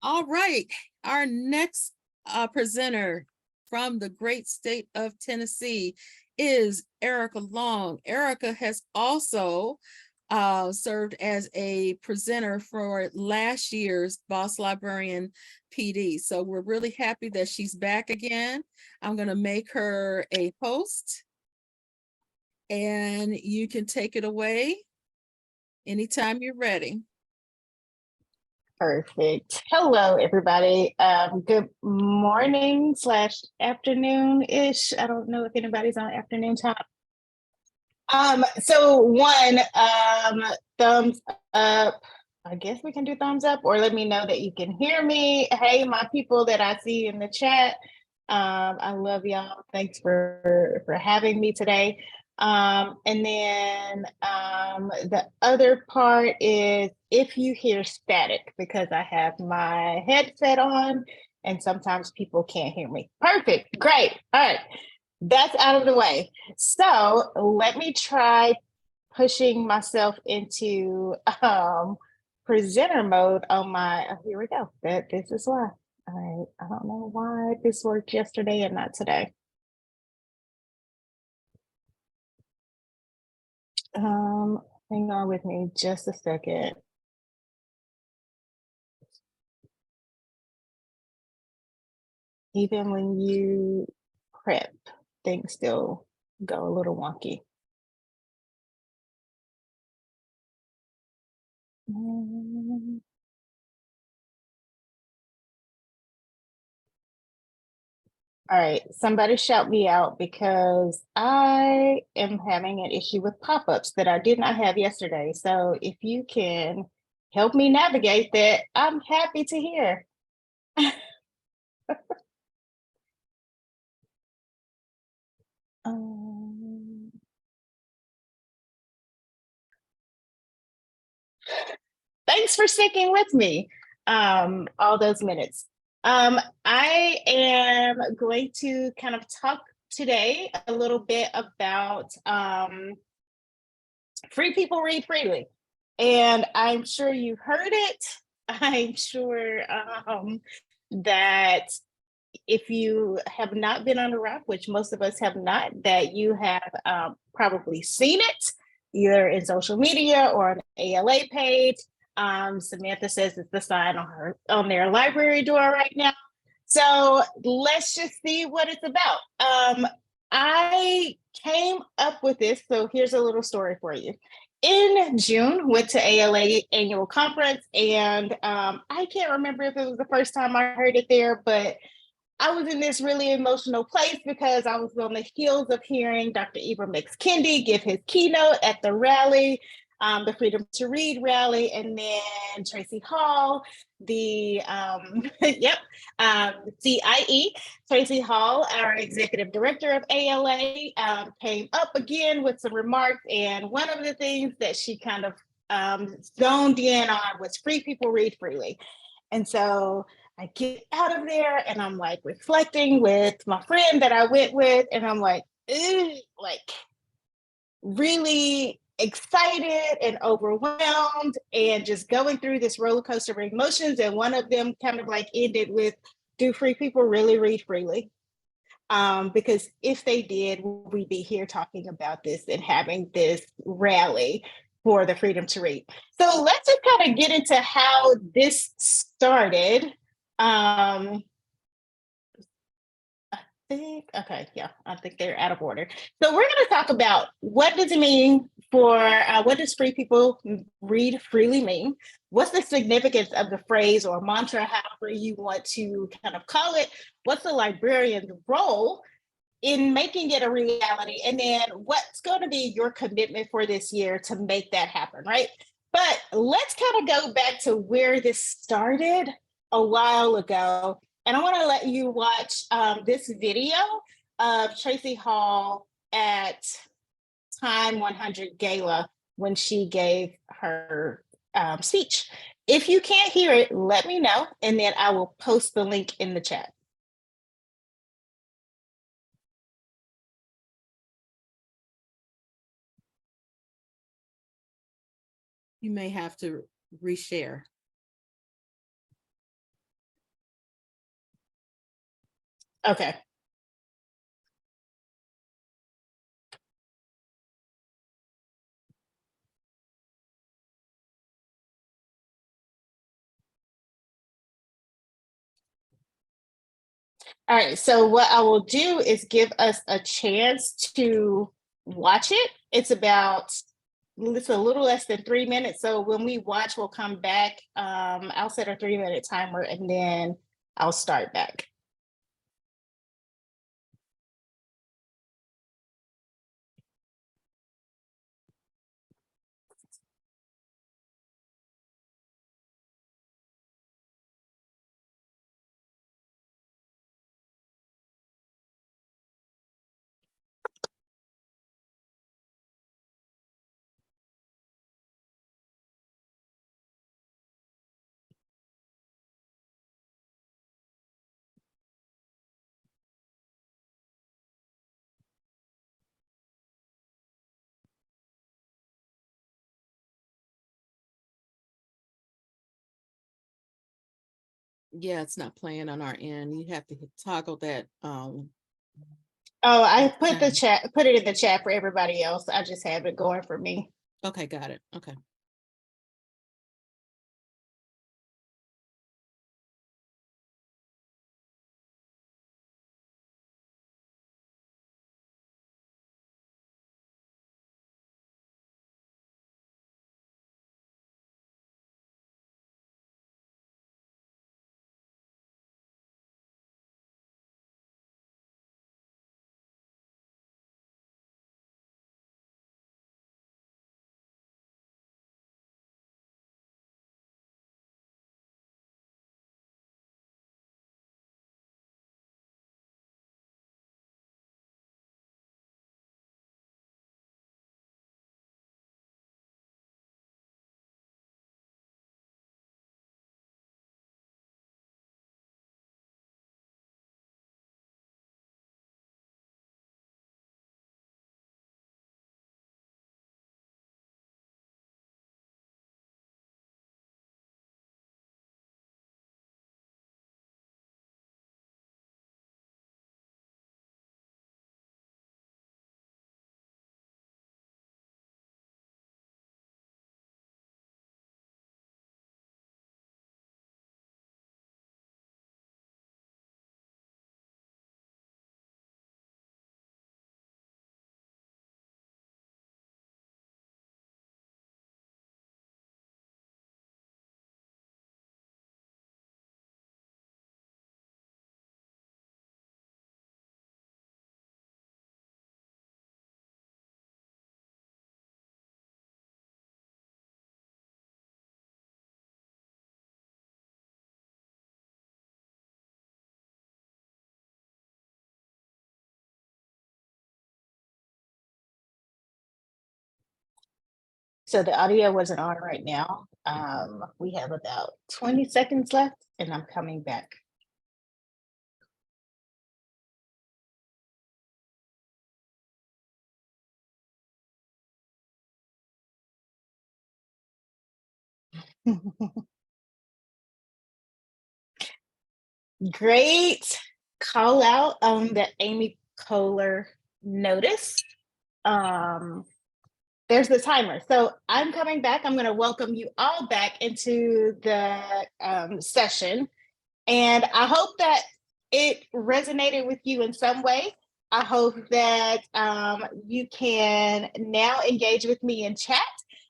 All right, our next presenter from the great state of Tennessee is Erika Long. Erika has also served as a presenter for last year's Boss Librarian PD. So we're really happy that she's back again. I'm going to make her a host, and you can take it away anytime you're ready. Perfect. Hello, everybody. Good morning slash afternoon-ish. I don't know if anybody's on afternoon time. So one, thumbs up. I guess we can do thumbs up, or let me know that you can hear me. Hey, my people that I see in the chat. I love y'all. Thanks for having me today. And then the other part is if you hear static, because I have my headset on and sometimes people can't hear me. Perfect. Great. All right. That's out of the way. So let me try pushing myself into presenter mode on my, oh, here we go. This is why. All right. I don't know why this worked yesterday and not today. Hang on with me just a second. Even when you prep, things still go a little wonky. All right, somebody shout me out because I am having an issue with pop-ups that I did not have yesterday. So if you can help me navigate that, I'm happy to hear. Thanks for sticking with me all those minutes. I am going to kind of talk today a little bit about Free People Read Freely. And I'm sure you heard it. I'm sure that if you have not been on the rock, which most of us have not, that you have probably seen it, either in social media or on the ALA page. Samantha says it's the sign on their library door right now. So let's just see what it's about. I came up with this, so here's a little story for you. In June, went to ALA annual conference, and I can't remember if it was the first time I heard it there, but I was in this really emotional place because I was on the heels of hearing Dr. Ibram X. Kendi give his keynote at the rally, the Freedom to Read rally, and then Tracy Hall, the CIE, Tracy Hall, our executive director of ALA, came up again with some remarks, and one of the things that she kind of zoned in on was Free People Read Freely. And so I get out of there and I'm like reflecting with my friend that I went with, and I'm like really excited and overwhelmed and just going through this roller coaster of emotions. And one of them kind of like ended with, do free people really read freely? Because if they did, we'd be here talking about this and having this rally for the freedom to read. So let's just kind of get into how this started. I think they're out of order. So we're going to talk about what does it mean for, what does Free People Read Freely mean? What's the significance of the phrase or mantra, however you want to kind of call it? What's the librarian's role in making it a reality? And then what's going to be your commitment for this year to make that happen, right? But let's kind of go back to where this started a while ago. And I want to let you watch this video of Tracy Hall at Time 100 Gala when she gave her speech. If you can't hear it, let me know, and then I will post the link in the chat. You may have to reshare. Okay. All right, so what I will do is give us a chance to watch it. It's a little less than 3 minutes. So when we watch, we'll come back. I'll set a 3-minute timer and then I'll start back. Yeah, it's not playing on our end. You have to toggle that. Oh, I put Okay. put it in the chat for everybody else. I just have it going for me. Okay, got it. Okay. So the audio wasn't on right now. We have about 20 seconds left and I'm coming back. Great call out on the Amy Poehler notice. There's the timer. So I'm coming back. I'm going to welcome you all back into the session. And I hope that it resonated with you in some way. I hope that you can now engage with me in chat.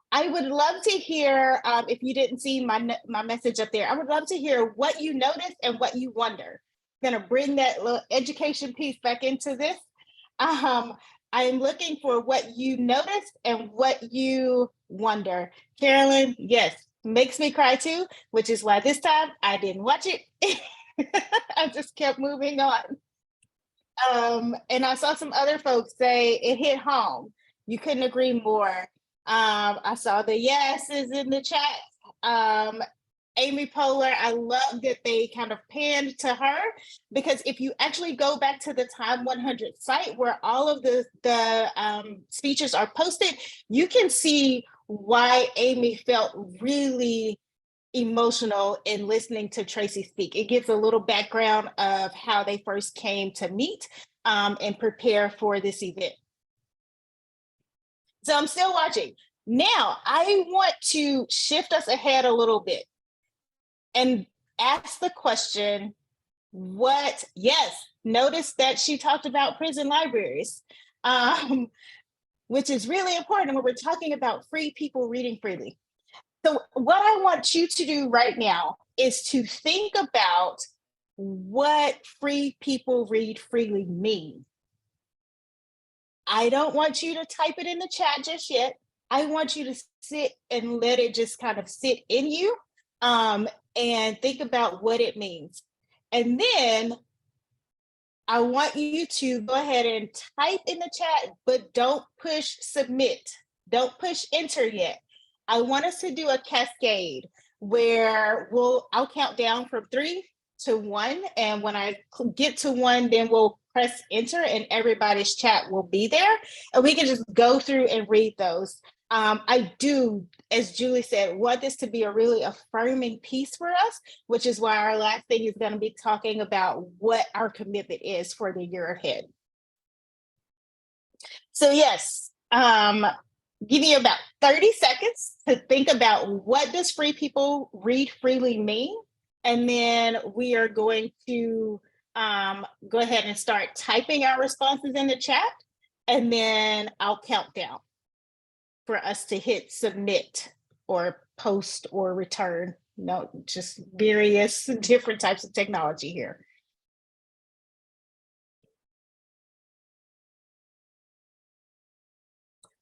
I would love to hear, if you didn't see my message up there, I would love to hear what you noticed and what you wonder. I'm going to bring that little education piece back into this. I'm looking for what you noticed and what you wonder. Carolyn, yes, makes me cry too, which is why this time I didn't watch it. I just kept moving on. And I saw some other folks say it hit home. You couldn't agree more. I saw the yeses in the chat. Amy Poehler, I love that they kind of panned to her, because if you actually go back to the Time 100 site where all of the speeches are posted, you can see why Amy felt really emotional in listening to Tracy speak. It gives a little background of how they first came to meet and prepare for this event. So I'm still watching. Now, I want to shift us ahead a little bit and ask the question, notice that she talked about prison libraries, which is really important when we're talking about free people reading freely. So what I want you to do right now is to think about what free people read freely mean. I don't want you to type it in the chat just yet. I want you to sit and let it just kind of sit in you and think about what it means. And then I want you to go ahead and type in the chat, but don't push submit. Don't push enter yet. I want us to do a cascade where I'll count down from 3 to 1. And when I get to 1, then we'll press enter and everybody's chat will be there. And we can just go through and read those. I do, as Julie said, want this to be a really affirming piece for us, which is why our last thing is going to be talking about what our commitment is for the year ahead. So yes, give you about 30 seconds to think about what does free people read freely mean? And then we are going to go ahead and start typing our responses in the chat. And then I'll count down for us to hit submit or post or return. No, just various different types of technology here.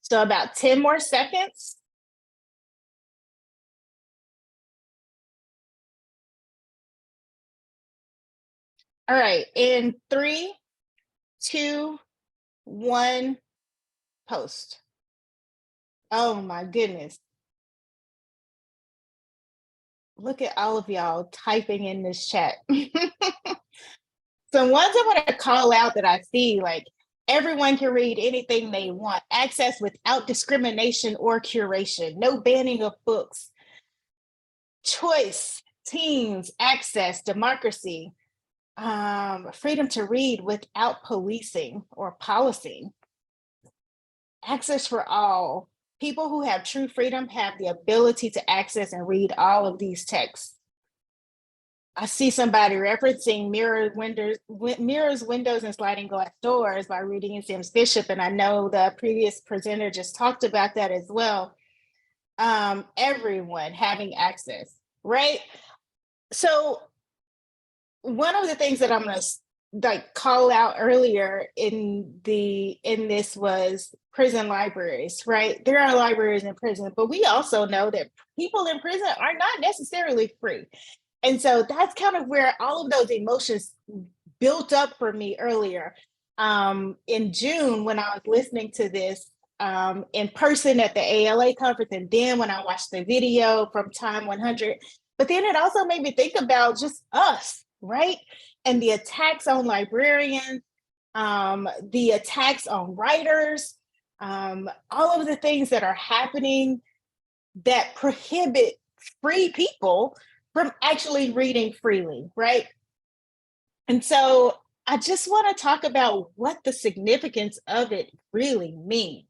So about 10 more seconds. All right, in 3, 2, 1, post. Oh my goodness. Look at all of y'all typing in this chat. So ones I want to call out that I see, like everyone can read anything they want, access without discrimination or curation, no banning of books, choice, teens, access, democracy, freedom to read without policing or policy, access for all. People who have true freedom have the ability to access and read all of these texts. I see somebody referencing mirrors, windows, and sliding glass doors by Rudy and Sims Bishop, and I know the previous presenter just talked about that as well. Everyone having access, right? So one of the things that I'm going to call out earlier in this was prison libraries, right? There are libraries in prison, but we also know that people in prison are not necessarily free. And so that's kind of where all of those emotions built up for me earlier. In June, when I was listening to this in person at the ALA conference, and then when I watched the video from Time 100, but then it also made me think about just us, right? And the attacks on librarians, the attacks on writers, all of the things that are happening that prohibit free people from actually reading freely, right? And so I just want to talk about what the significance of it really means.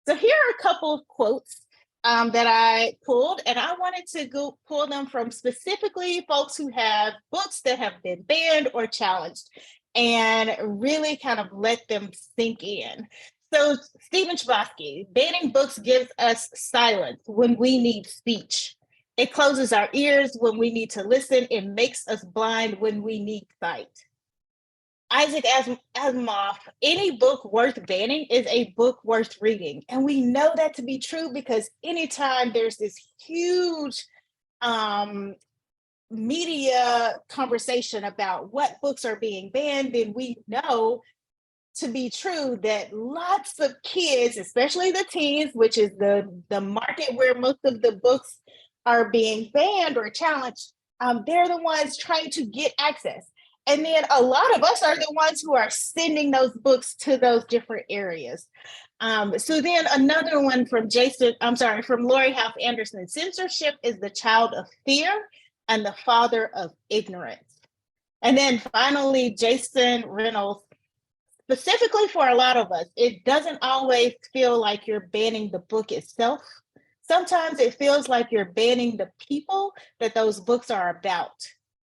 So here are a couple of quotes that I pulled, and I wanted to go pull them from specifically folks who have books that have been banned or challenged and really kind of let them sink in. So Stephen Chbosky, banning books gives us silence when we need speech. It closes our ears when we need to listen. It makes us blind when we need sight. Isaac Asimov, any book worth banning is a book worth reading. And we know that to be true because anytime there's this huge media conversation about what books are being banned, then we know to be true that lots of kids, especially the teens, which is the market where most of the books are being banned or challenged, they're the ones trying to get access. And then a lot of us are the ones who are sending those books to those different areas. So then another one from from Lori Half Anderson. Censorship is the child of fear and the father of ignorance. And then finally, Jason Reynolds, specifically for a lot of us, it doesn't always feel like you're banning the book itself. Sometimes it feels like you're banning the people that those books are about,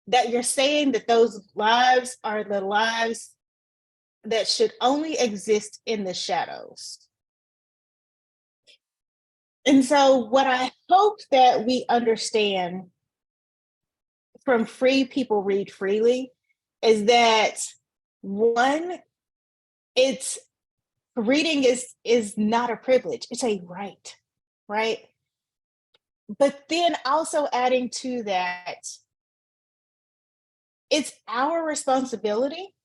that you're saying that those lives are the lives that should only exist in the shadows. And so what I hope that we understand from Free People Read Freely is that, one, it's reading is not a privilege, it's a right, right? But then also adding to that, it's our responsibility,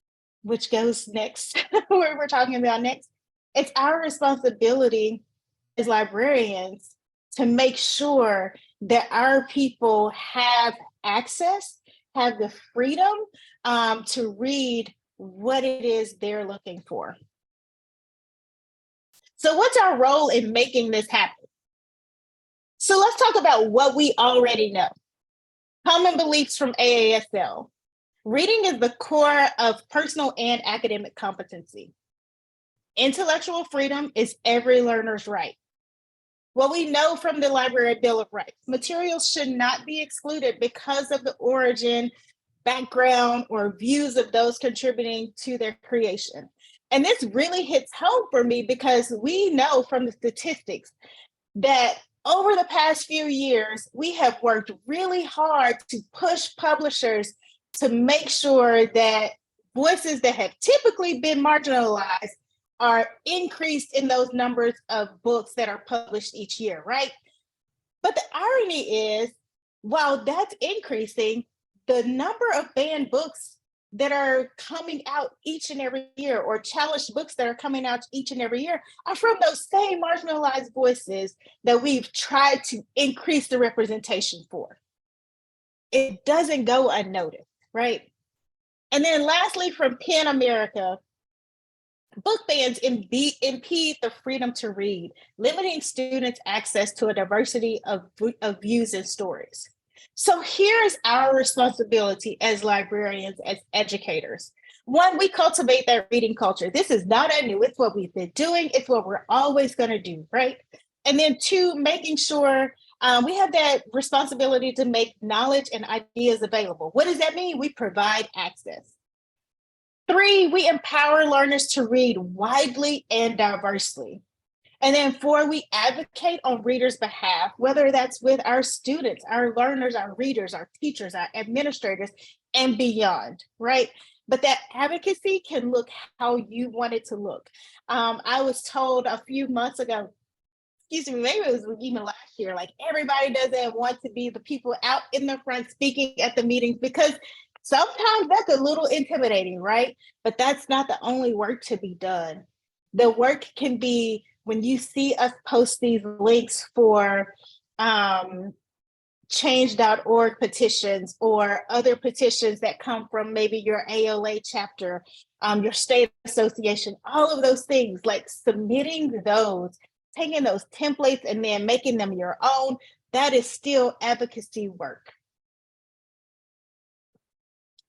which goes next, where we're talking about next. It's our responsibility as librarians to make sure that our people have access, have the freedom to read what it is they're looking for. So what's our role in making this happen? So let's talk about what we already know. Common beliefs from AASL. Reading is the core of personal and academic competency. Intellectual freedom is every learner's right. What we know from the Library Bill of Rights, materials should not be excluded because of the origin, background, or views of those contributing to their creation. And this really hits home for me because we know from the statistics that over the past few years, we have worked really hard to push publishers to make sure that voices that have typically been marginalized are increased in those numbers of books that are published each year, right? But the irony is, while that's increasing, the number of banned books that are coming out each and every year, or challenged books that are coming out each and every year, are from those same marginalized voices that we've tried to increase the representation for. It doesn't go unnoticed, right? And then lastly, from PEN America, book bans impede the freedom to read, limiting students' access to a diversity of views and stories. So here's our responsibility as librarians, as educators. One, we cultivate that reading culture. This is not new, it's what we've been doing, it's what we're always gonna do, right? And then two, making sure we have that responsibility to make knowledge and ideas available. What does that mean? We provide access. Three, we empower learners to read widely and diversely. And then four, we advocate on readers' behalf, whether that's with our students, our learners, our readers, our teachers, our administrators, and beyond, right? But that advocacy can look how you want it to look. I was told a few months ago, excuse me, maybe it was even last year, like everybody doesn't want to be the people out in the front speaking at the meetings because sometimes that's a little intimidating, right? But that's not the only work to be done. The work can be when you see us post these links for change.org petitions or other petitions that come from maybe your ALA chapter, your state association, all of those things, like submitting those, taking those templates and then making them your own, that is still advocacy work.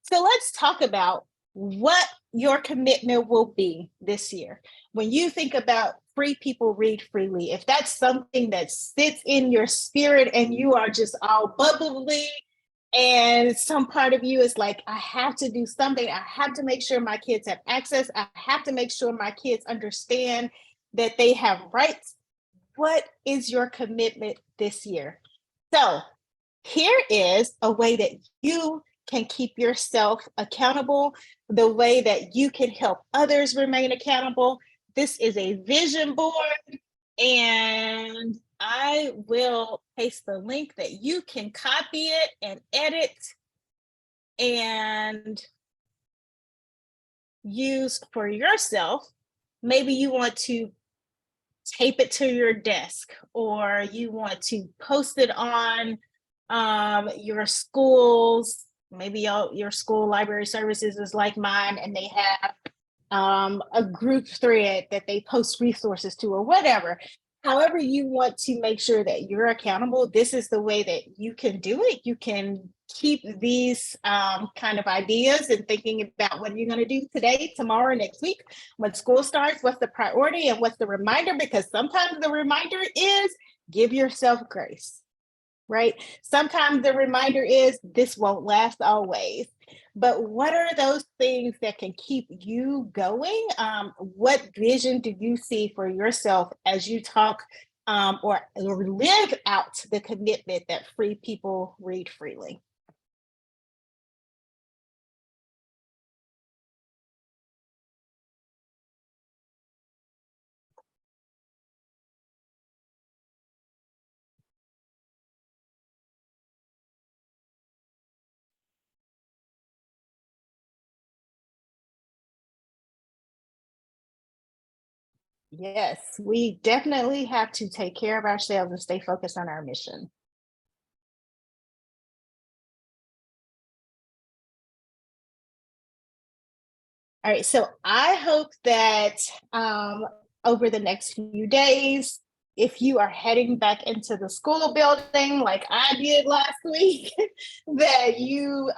So let's talk about what your commitment will be this year. When you think about Free People Read Freely, if that's something that sits in your spirit and you are just all bubbly and some part of you is like, I have to do something, I have to make sure my kids have access, I have to make sure my kids understand that they have rights, what is your commitment this year? So here is a way that you can keep yourself accountable, the way that you can help others remain accountable. This is a vision board, and I will paste the link that you can copy it and edit and use for yourself. Maybe you want to tape it to your desk, or you want to post it on your school's maybe your school library services is like mine, and they have a group thread that they post resources to, or whatever. However you want to make sure that you're accountable, this is the way that you can do it. You can keep these kind of ideas and thinking about what you're going to do today, tomorrow, next week. When school starts, what's the priority and what's the reminder? Because sometimes the reminder is give yourself grace, right? Sometimes the reminder is this won't last always. But what are those things that can keep you going? What vision do you see for yourself as you talk or live out the commitment that free people read freely? Yes, we definitely have to take care of ourselves and stay focused on our mission. All right, so I hope that over the next few days, if you are heading back into the school building like I did last week, that you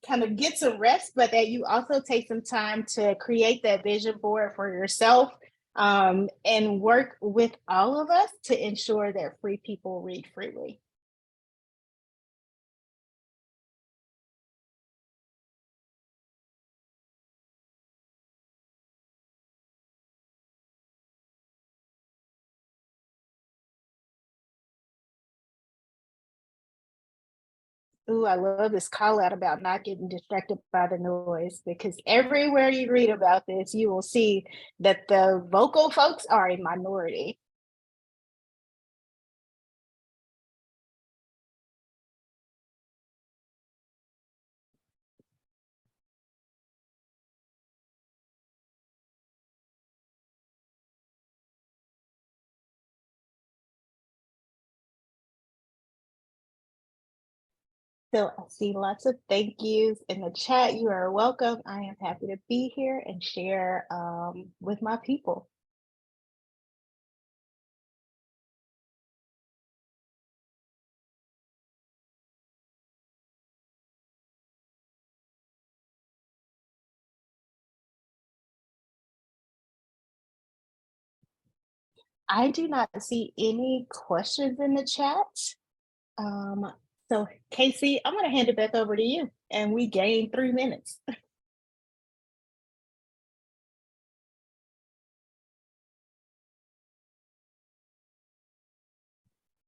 kind of get some rest, but that you also take some time to create that vision board for yourself and work with all of us to ensure that free people read freely. Ooh, I love this call out about not getting distracted by the noise, because everywhere you read about this, you will see that the vocal folks are a minority. So I see lots of thank yous in the chat. You are welcome. I am happy to be here and share with my people. I do not see any questions in the chat. So Casey, I'm going to hand it back over to you, and we gained 3 minutes.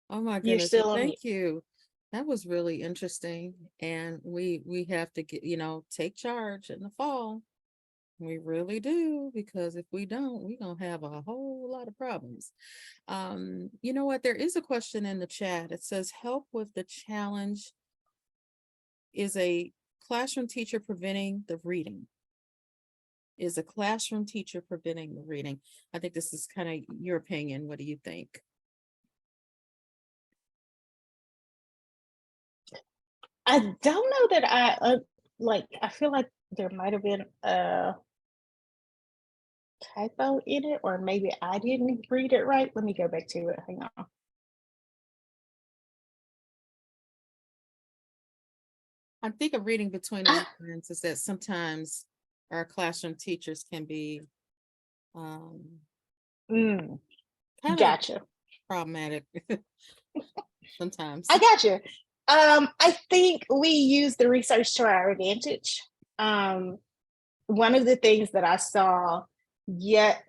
Oh my You're goodness. Well, still on mute. thank you. That was really interesting. And we have to get, take charge in the fall. We really do, because if we don't, we're gonna have a whole lot of problems. You know what? There is a question in the chat. It says, help with the challenge. Is a classroom teacher preventing the reading? Is a classroom teacher preventing the reading? I think this is kind of your opinion. What do you think? I don't know that I feel like there might have been a typo in it, or maybe I didn't read it right. Let me go back to it. Hang on. I think of reading between the lines is that sometimes our classroom teachers can be kind of Gotcha. problematic sometimes. I gotcha. I think we use the research to our advantage. One of the things that I saw yet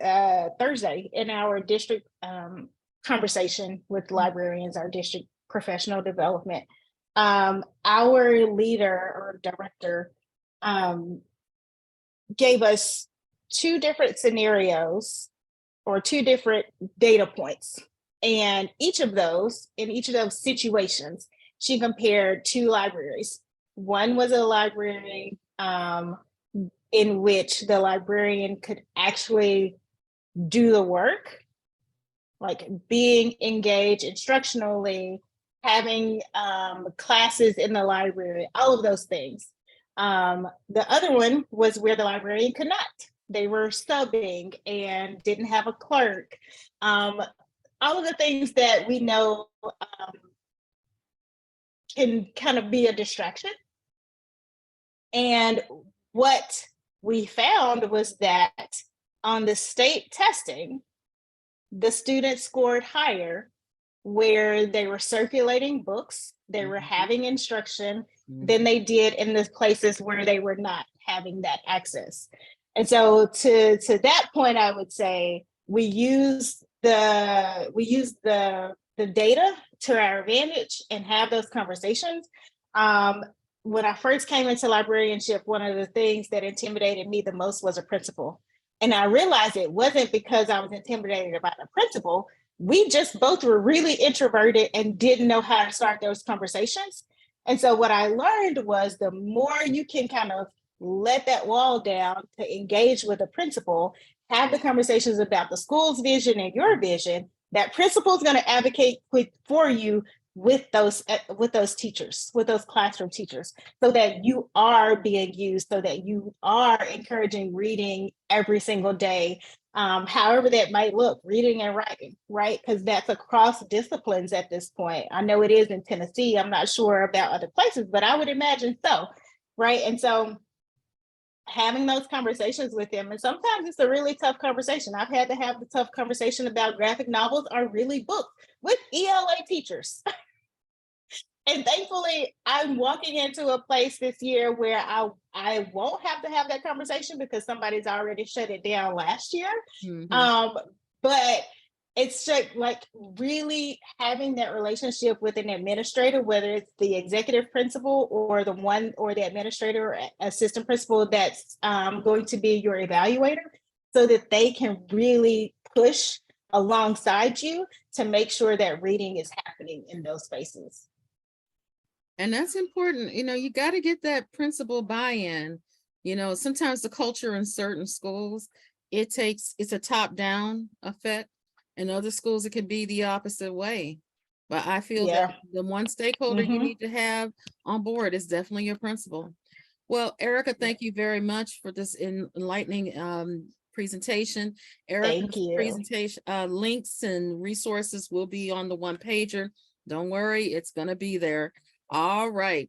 Thursday in our district conversation with librarians, our district professional development, our leader or director gave us two different scenarios or two different data points. And in each of those situations, she compared two libraries. One was a library in which the librarian could actually do the work, like being engaged instructionally, having classes in the library, all of those things. The other one was where the librarian could not. They were subbing and didn't have a clerk. All of the things that we know can kind of be a distraction. And what we found was that on the state testing, the students scored higher where they were circulating books, they were having instruction than they did in the places where they were not having that access. And so to that point, I would say we use the data to our advantage and have those conversations. When I first came into librarianship, one of the things that intimidated me the most was a principal. And I realized it wasn't because I was intimidated about a principal. We just both were really introverted and didn't know how to start those conversations. And so what I learned was the more you can kind of let that wall down to engage with a principal, have the conversations about the school's vision and your vision, that principal is going to advocate for you with those teachers, with those classroom teachers, so that you are being used, so that you are encouraging reading every single day, however that might look, reading and writing, right? Because that's across disciplines at this point. I know it is in Tennessee. I'm not sure about other places, but I would imagine so, right? And so having those conversations with them, and sometimes it's a really tough conversation. I've had to have the tough conversation about graphic novels are really books with ELA teachers. And thankfully, I'm walking into a place this year where I won't have to have that conversation because somebody's already shut it down last year. But it's just like really having that relationship with an administrator, whether it's the executive principal or the one or the administrator or assistant principal that's going to be your evaluator, so that they can really push alongside you to make sure that reading is happening in those spaces. And that's important. You got to get that principal buy-in. Sometimes the culture in certain schools, it's a top-down effect. In other schools, it can be the opposite way. But I feel that the one stakeholder you need to have on board is definitely your principal. Well, Erika, thank you very much for this enlightening presentation. Erika's presentation links and resources will be on the one pager. Don't worry, it's going to be there. All right.